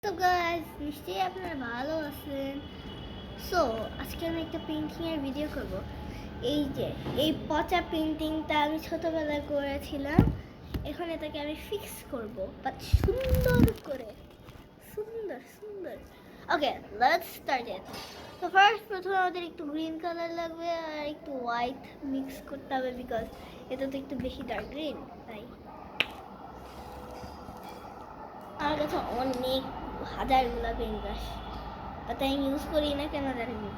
So guys, নিশ্চয়ই আপনারা ভালো আছেন। সো আজকে আমি একটা পেইন্টিং এর ভিডিও করব। এই যে এই পচা পেইন্টিংটা আমি ছোটবেলায় করেছিলাম, এখন এটাকে আমি ফিক্স করব, বাট সুন্দর করে, সুন্দর। ওকে, লেটস স্টার্ট ইট। তো প্রথমে আমাদের একটু গ্রিন কালার লাগবে আর একটু হোয়াইট মিক্স করতে হবে, বিকজ এটা তো একটু বেশি ডার্ক গ্রিন। তাই আমার কাছে অনেক হাজারগুলা পেন ব্রাশ, তাতে আমি ইউজ করি না কেন জানি না।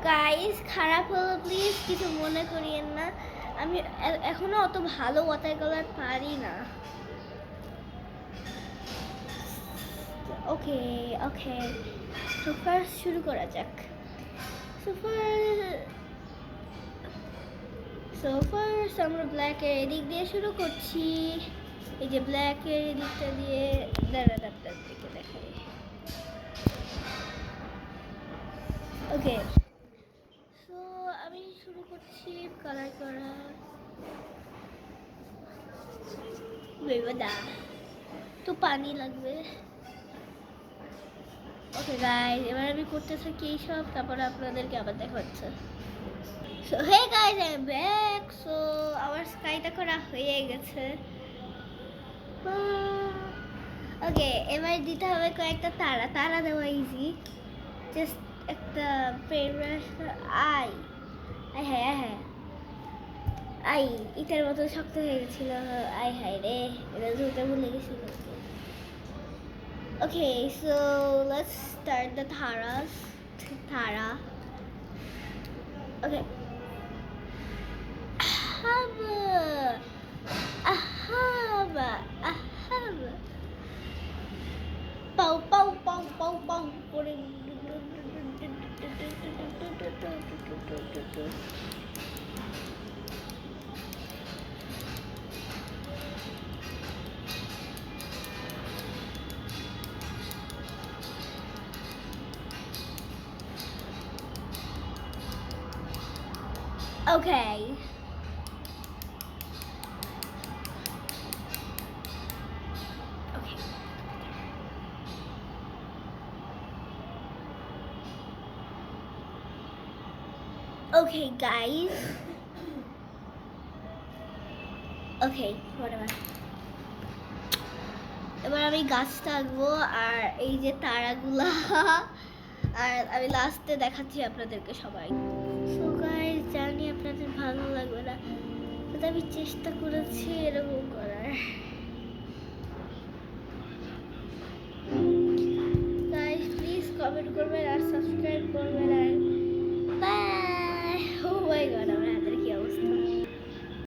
গাইস, খারাপ হলো প্লিজ কিছু মনে করিয়েন না, আমি এখনো অত ভালো ওয়াটার কালার পারি না। ওকে ওকে, তো ফার্স্ট শুরু করা যাক। সো ফার্স্ট আমরা ব্ল্যাকের এদিক দিয়ে শুরু করছি। এই যে ব্ল্যাকের এদিকটা দিয়ে আপনার দিকে দেখাই। ওকে, সো আমি শুরু করছি কালার করা। বেবদা তো পানি লাগবে। ওকে গাইস, এবার আমি করতে থাকি এইসব, তারপরে আপনাদেরকে আবার দেখাচ্ছে। So hey guys, I am back. সো আমার স্কাইটা করা হয়ে গেছে। ওকে, এবার দিতে হবে কয়েকটা তারা। তারা দেওয়া ইজি, জাস্ট একটা পেন। আই হ্যাঁ আই ইটার মতো শক্ত হয়ে গেছিল। আই হাই রে, এটা ধুতে ভুলে গেছি। ওকে, সো লেটস স্টার্ট দ্য তারা। ওকে, আহাবা পাউ করে। Okay. Okay, guys. Okay, whatever. এবার আমি গাছটা আঁকবো আর এই যে তারাগুলা, আর আমি লাস্টে দেখাচ্ছি আপনাদেরকে সবাই। সো গাইস, জানি আপনাদের ভালো লাগবে না, কিন্তু আমি চেষ্টা করেছি এরকম করার। গাইস প্লিজ কমেন্ট করবেন আর সাবস্ক্রাইব করবেন।